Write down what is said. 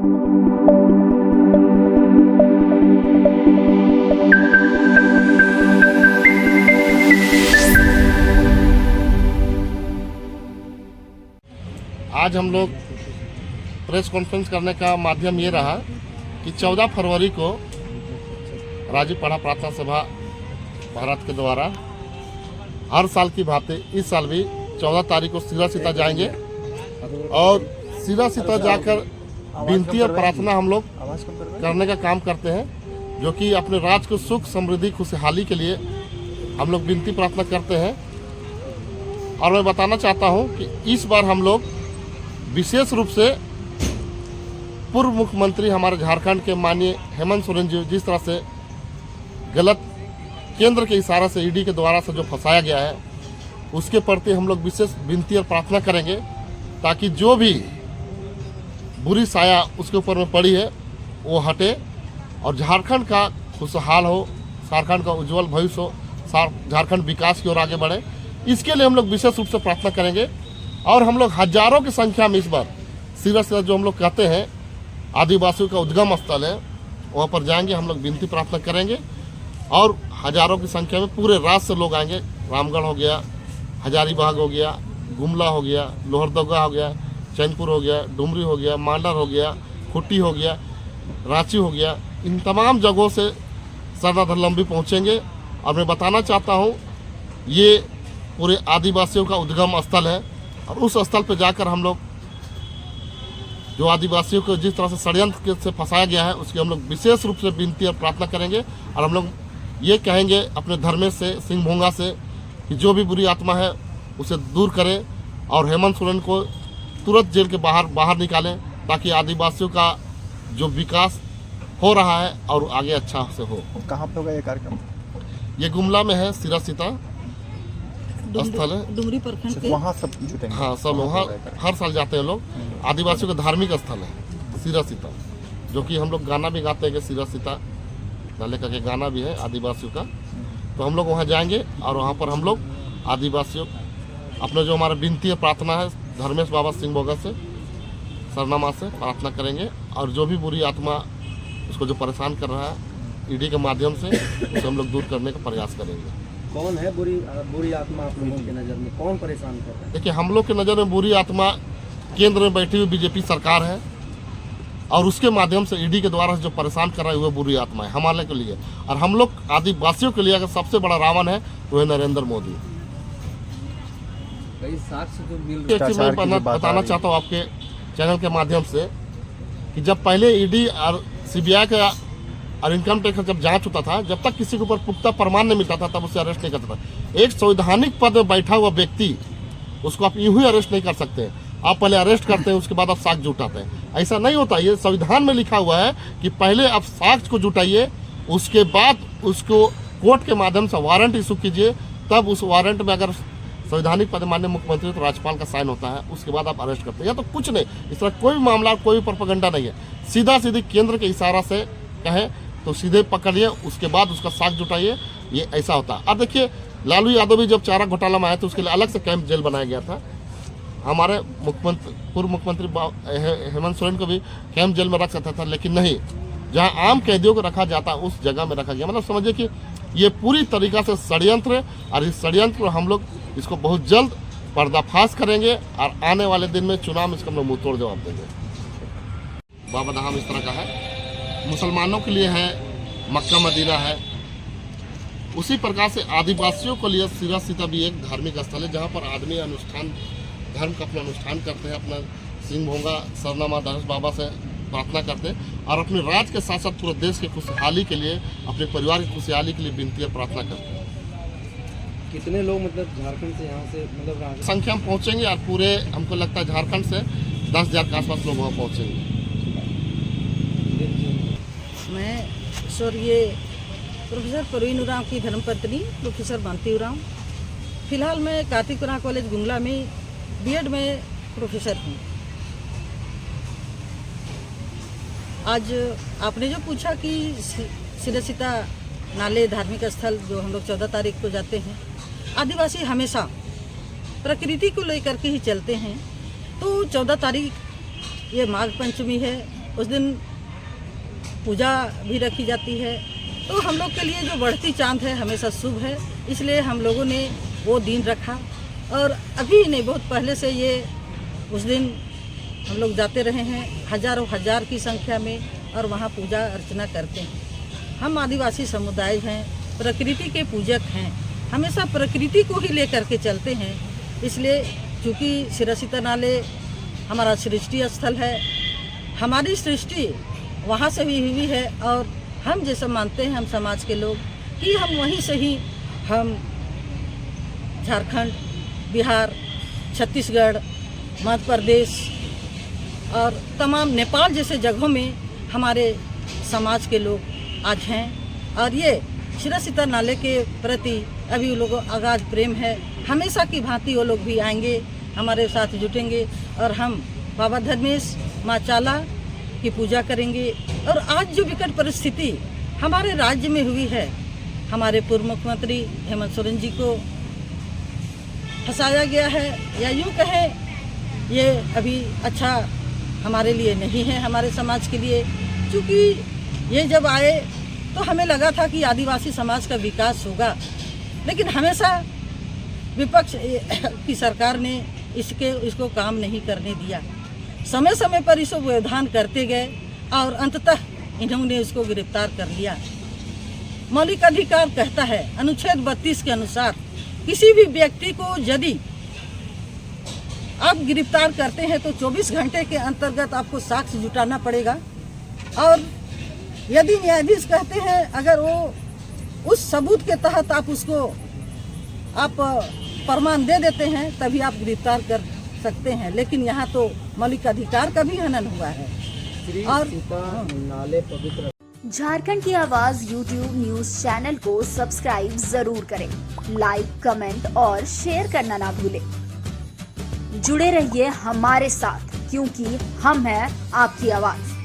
आज हम लोग प्रेस कॉन्फ्रेंस करने का माध्यम ये रहा कि 14 फरवरी को राजीव पढ़ा प्रार्थना सभा भारत के द्वारा हर साल की भांति इस साल भी 14 तारीख को सिरा-सीता जाएंगे और सिरा-सीता जाकर विनती और प्रार्थना हम लोग करने का काम करते हैं, जो कि अपने राज्य को सुख समृद्धि खुशहाली के लिए हम लोग विनती प्रार्थना करते हैं। और मैं बताना चाहता हूं कि इस बार हम लोग विशेष रूप से पूर्व मुख्यमंत्री हमारे झारखंड के माननीय हेमंत सोरेन जी जिस तरह से गलत केंद्र के इशारा से ईडी के द्वारा से जो फंसाया गया है, उसके प्रति हम लोग विशेष विनती और प्रार्थना करेंगे ताकि जो भी बुरी साया उसके ऊपर में पड़ी है वो हटे और झारखंड का खुशहाल हो, झारखंड का उज्जवल भविष्य हो, झारखंड विकास की ओर आगे बढ़े। इसके लिए हम लोग विशेष रूप से प्रार्थना करेंगे और हम लोग हजारों की संख्या में इस बार सिरा-सीता जो हम लोग कहते हैं आदिवासियों का उद्गम स्थल है, वहाँ पर जाएंगे, हम लोग विनती प्रार्थना करेंगे और हजारों की संख्या में पूरे राज्य से लोग आएंगे। रामगढ़ हो गया, हजारीबाग हो गया, गुमला हो गया, लोहरदगा हो गया, चैनपुर हो गया, डुमरी हो गया, मांडर हो गया, खुट्टी हो गया, रांची हो गया, इन तमाम जगहों से सरदार धर्मलंबी पहुँचेंगे। और मैं बताना चाहता हूँ ये पूरे आदिवासियों का उद्गम स्थल है और उस स्थल पर जाकर हम लोग जो आदिवासियों को जिस तरह से षड्यंत्र से फंसाया गया है उसकी हम लोग विशेष रूप से विनती और प्रार्थना करेंगे और हम लोग ये कहेंगे अपने धर्मेश से, सिंह भोंगा से कि जो भी बुरी आत्मा है उसे दूर करें और हेमंत सोरेन को तुरंत जेल के बाहर निकालें ताकि आदिवासियों का जो विकास हो रहा है और आगे अच्छा से हो। कहाँ पे होगा ये कार्यक्रम? ये गुमला में है, सिरा-सीता स्थल है, डुमरी प्रखंड के वहाँ सब जुटेंगे। हाँ, सब वहाँ हर साल जाते हैं लोग। आदिवासियों का धार्मिक स्थल है सिरा-सीता, जो कि हम लोग गाना भी गाते हैं कि सिरा-सीता नाले का के गाना भी है आदिवासियों का। तो हम लोग वहाँ जाएंगे और वहाँ पर हम लोग आदिवासियों अपने जो हमारा विनती और प्रार्थना है धर्मेश बाबा सिंह भोगा से सरनामा से प्रार्थना करेंगे और जो भी बुरी आत्मा उसको जो परेशान कर रहा है ईडी के माध्यम से उसे हम लोग दूर करने का प्रयास करेंगे। कौन है बुरी आत्मा आप लोगों की नज़र में, कौन परेशान कर रहा है? देखिए, हम लोग की नज़र में बुरी आत्मा केंद्र में बैठी हुई बीजेपी सरकार है और उसके माध्यम से ईडी के द्वारा जो परेशान कर रहा है वो बुरी आत्मा है हमारे के लिए। और हम लोग आदिवासियों के लिए अगर सबसे बड़ा रावण है वो है नरेंद्र मोदी। कई साक्ष्य जो मिल मैं बताना चाहता हूँ आपके चैनल के माध्यम से कि जब पहले ईडी और सीबीआई का और इनकम टैक्स जब जांच होता था, जब तक किसी के ऊपर पुख्ता प्रमाण नहीं मिलता था तब उसे अरेस्ट नहीं करता था। एक संवैधानिक पद में बैठा हुआ व्यक्ति उसको आप यूं ही अरेस्ट नहीं कर सकते। आप पहले अरेस्ट करते हैं, उसके बाद आप साक्ष्य जुटाते हैं। ऐसा नहीं होता, ये संविधान में लिखा हुआ है कि पहले आप साक्ष्य को जुटाइए, उसके बाद उसको कोर्ट के माध्यम से वारंट इशू कीजिए, तब उस वारंट में अगर संवैधानिक पद माननीय मुख्यमंत्री तो राज्यपाल का साइन होता है, उसके बाद आप अरेस्ट करते हैं। या तो कुछ नहीं, इस तरह कोई मामला कोई प्रोपेगेंडा नहीं है। सीधा सीधी केंद्र के इशारा से कहें तो सीधे पकड़िए, उसके बाद उसका साक्ष्य जुटाइए, ये ऐसा होता है। अब देखिए, लालू यादव भी जब चारा घोटाला में आए थे उसके लिए अलग से कैंप जेल बनाया गया था। हमारे पूर्व मुख्यमंत्री हेमंत सोरेन को भी कैंप जेल में रख सकता था, लेकिन नहीं, जहां आम कैदियों को रखा जाता उस जगह में रखा गया। मतलब समझिए कि ये पूरी तरीका से षड्यंत्र है और इस षड्यंत्र हम लोग इसको बहुत जल्द पर्दाफाश करेंगे और आने वाले दिन में चुनाव में इसका हम लोग मुँह तोड़ जवाब देंगे। बाबा धाम इस तरह का है, मुसलमानों के लिए है, मक्का मदीना है, उसी प्रकार से आदिवासियों के लिए सिरा-सीता भी एक धार्मिक स्थल है जहाँ पर आदमी धर्म का अपना अनुष्ठान करते हैं, अपना सिंह भोंगा सरनामा धनेश बाबा से प्रार्थना करते हैं और अपने राज्य के साथ साथ पूरे देश की खुशहाली के लिए, अपने परिवार की खुशहाली के लिए विनती और प्रार्थना करते हैं। कितने लोग मतलब झारखंड से यहाँ से मतलब संख्या में पहुँचेंगे और पूरे हमको लगता है झारखंड से 10,000 के आसपास लोग वहाँ पहुँचेंगे। मैं स्वर्गीय प्रोफेसर परवीन उरांव की धर्मपत्नी प्रोफेसर बंटी उरांव। फिलहाल मैं कार्तिक उरांव कॉलेज गुमला में बीएड में प्रोफेसर हूँ। आज आपने जो पूछा कि सिरा-सीता नाले धार्मिक स्थल जो हम लोग 14 तारीख को जाते हैं, आदिवासी हमेशा प्रकृति को लेकर के ही चलते हैं। तो 14 तारीख ये माघ पंचमी है उस दिन पूजा भी रखी जाती है। तो हम लोग के लिए जो बढ़ती चांद है हमेशा शुभ है, इसलिए हम लोगों ने वो दिन रखा। और अभी नहीं, बहुत पहले से ये उस दिन हम लोग जाते रहे हैं हजारों हजार की संख्या में और वहाँ पूजा अर्चना करते हैं। हम आदिवासी समुदाय हैं, प्रकृति के पूजक हैं, हमेशा प्रकृति को ही लेकर के चलते हैं। इसलिए चूँकि सिरसिता नाले हमारा सृष्टि स्थल है, हमारी सृष्टि वहाँ से भी हुई है और हम जैसा मानते हैं हम समाज के लोग कि हम वहीं से ही हम झारखंड, बिहार, छत्तीसगढ़, मध्य प्रदेश और तमाम नेपाल जैसे जगहों में हमारे समाज के लोग आज हैं। और ये सिरसिता नाले के प्रति अभी वो लोगों को अगाध प्रेम है। हमेशा की भांति वो लोग भी आएंगे, हमारे साथ जुटेंगे और हम बाबा धर्मेश, माँ चाला की पूजा करेंगे। और आज जो विकट परिस्थिति हमारे राज्य में हुई है, हमारे पूर्व मुख्यमंत्री हेमंत सोरेन जी को फंसाया गया है, या यूँ कहें ये अभी अच्छा हमारे लिए नहीं है, हमारे समाज के लिए। क्योंकि ये जब आए तो हमें लगा था कि आदिवासी समाज का विकास होगा, लेकिन हमेशा विपक्ष की सरकार ने इसको काम नहीं करने दिया। समय समय पर इसको व्यवधान करते गए और अंततः इन्होंने इसको गिरफ्तार कर लिया। मौलिक अधिकार कहता है अनुच्छेद 32 के अनुसार किसी भी व्यक्ति को यदि आप गिरफ्तार करते हैं तो 24 घंटे के अंतर्गत आपको साक्ष्य जुटाना पड़ेगा। और यदि न्यायाधीश कहते हैं अगर वो उस सबूत के तहत आप उसको प्रमाण दे देते हैं तभी आप गिरफ्तार कर सकते हैं। लेकिन यहाँ तो मौलिक अधिकार का भी हनन हुआ है। और नाले पवित्र झारखंड की आवाज YouTube न्यूज चैनल को सब्सक्राइब जरूर करें, लाइक, कमेंट और शेयर करना ना भूलें। जुड़े रहिए हमारे साथ क्योंकि हम हैं आपकी आवाज।